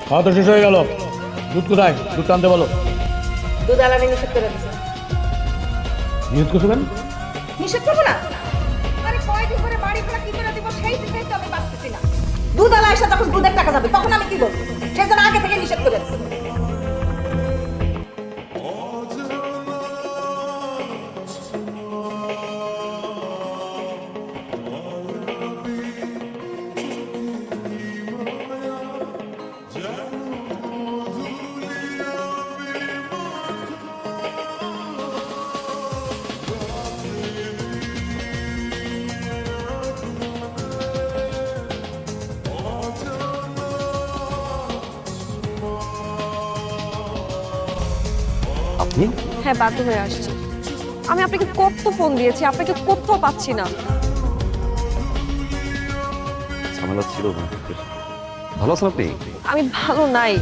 খাওয়া তো শেষ হয়ে গেল, দুধ কোথায়? দুধ টানতে বলো। দুধ আলাদা নিষেধ করে দিছে। নিষেধ করছো কেন? নিষেধ করবো না? আরে কয়দিন করে বাড়ি ভাড়া কি করে দিব সেই চিন্তাই তো আমি বাঁচতেছি না। দুধ আলা এসে যখন দুধের টাকা যাবে তখন আমি কি করবো? সেই জন্য আগে থেকে নিষেধ করে দিছে। আপনি? হ্যাঁ, বাধ্য হয়ে আসছি। আমি আপনাকে কত ফোন দিয়েছি, আপনাকে কোথাও পাচ্ছি না। ঝামেলা ছিল না। ভালো আছেন আপনি? আমি ভালো নাই।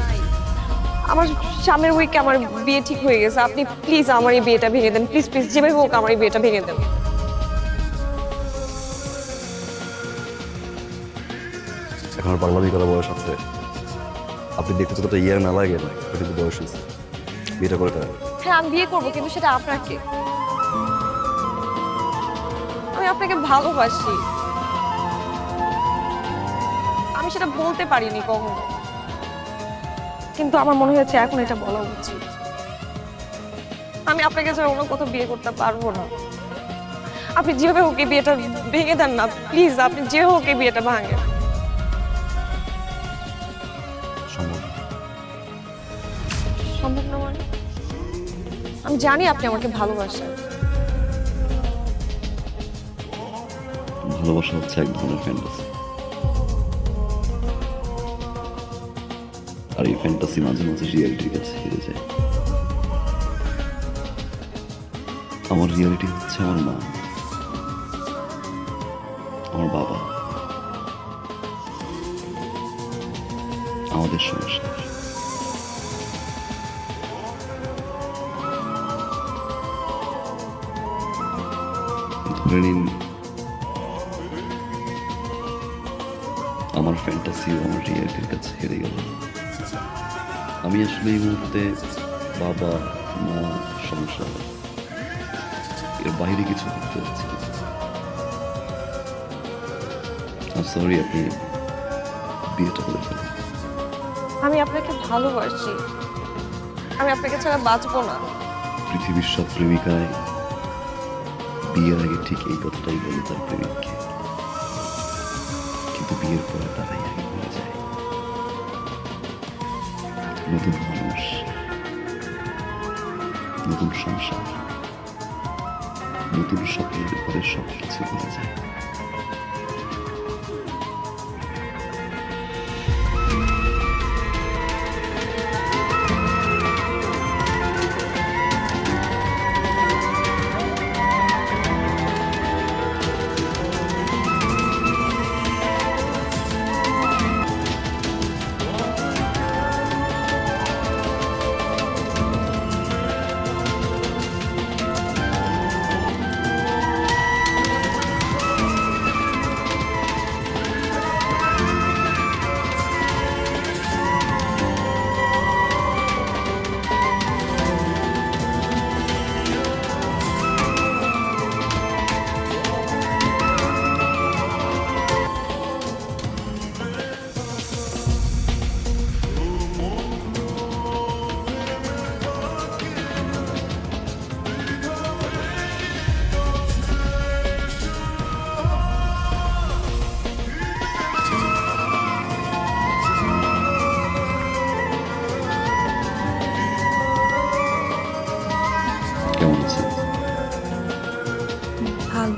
আমার সামনের উইকে আমার বিয়ে ঠিক হয়ে গেছে। আপনি প্লিজ আমার এই বিয়েটা ভেঙে দেন, প্লিজ প্লিজ, যেভাবে হোক আমার এই বিয়েটা ভেঙে দেন। এখন আর পাগলামি করা বয়স আছে? আপনি দেখতে যতটা ইয়ার না লাগে না, এটা কিন্তু বয়স হয়েছে। বিয়েটা করে ফেলেন। হ্যাঁ, আমি বিয়ে করবো, কিন্তু সেটা আপনাকে। আমি আপনাকে ভালোবাসি। আমি সেটা বলতে পারিনি কখনো, কিন্তু আমার মনে হয়েছে এখন এটা বলা উচিত। আমি আপনাকে ছাড়া অন্য কোথাও বিয়ে করতে পারবো না। আপনি যেভাবে হোক এই বিয়েটা ভেঙে দেন না প্লিজ। আপনি যে হোক এই বিয়েটা ভাঙেন। সম্ভব না। সম্ভব না মানে? আমি জানি আপনি আমাকে ভালোবাসেন। ভালোবাসা হচ্ছে এক ধরনের ফ্যান্টাসি, আর এই ফ্যান্টাসি মাঝে মাঝে রিয়েলিটির কাছে হেরে যায়। আমার রিয়েলিটি হচ্ছে আমার মা, আমার বাবা, আমাদের সংসার। ধরে নিন আমার ফ্যান্টাসিও আমার রিয়েলিটির কাছে হেরে গেল। আমি আসলে এই মুহূর্তে বাবা, মা, সংসার এর বাইরে কিছু করতে পারছি না। সরি, আপনি বিয়েটা করে ফেলেন। আমি আপনাকে ভালোবাসি। আমি আপনাকে ছাড়া বাঁচবো না। পৃথিবীর সব প্রেমিকায় বিয়ের আগে ঠিক এই কথাটাই বলে তার প্রেমিককে, কিন্তু বিয়ের পরে তারাই আগে ভুলে যায়। নতুন মানুষ, নতুন সংসার, নতুন স্বপ্নের ঘরে সব কিছু ভুলে যায়। কেমন আছে? ভালো।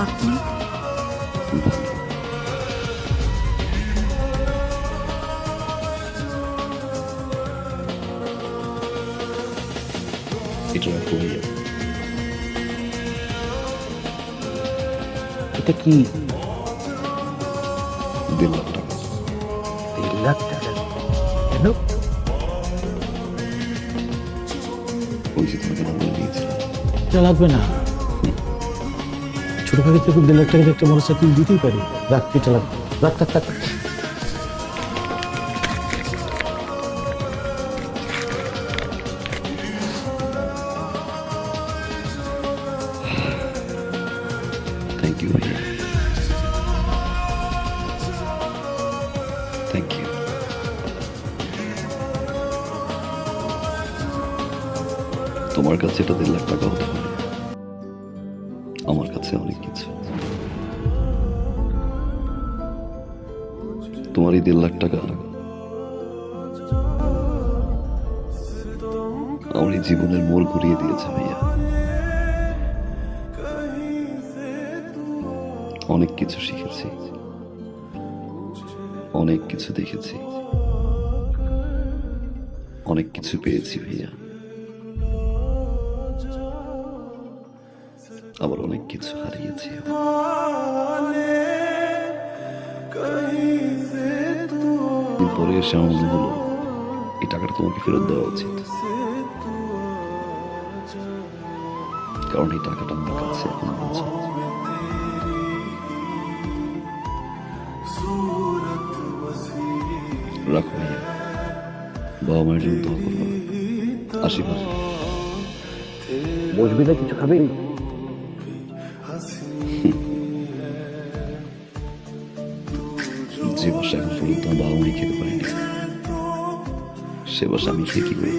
আপনি? এটা রাখো ভাইয়া। এটা কি? 1.5 লাখ টাকা। 1.5 লাখ টাকা? কেন? ওই যে তোমাকে না বলে দিয়েছিলাম। এটা লাগবে না। ছোট ভাগে থেকে 1.5 লাখ টাকা একটা মোটরসাইকেল দিতেই পারি। রাখ, এটা লাগবে। রাখ, রাখ, রাখ। Thank you. তোমার কাছে এটা 1.5 লাখ টাকা হতে পারে, আমার কাছে অনেক কিছু। তোমার এই 1.5 লাখ টাকা আমার এই জীবনের মোড় ঘুরিয়ে দিয়েছে ভাইয়া। অনেক কিছু শিখেছি, অনেক কিছু দেখেছি, অনেক কিছু পেয়েছি ভাইয়া, আবার অনেক কিছু হারিয়েছি। দিন পরে এসে আমার মনে হলো এই টাকাটা তোমাকে ফেরত দেওয়া উচিত, কারণ এই টাকাটা আমার কাছে এখন আছে। রাখো ভাইয়া, বাবা মায়ের জন্য দোয়া করবো। আসি ভাই। বসবি না, কিছু খাবি? যে বাসা এখন পর্যন্ত আমার বাবা মাই খেতে পারেনি, সে বাসা আমি খেয়ে কি করবো?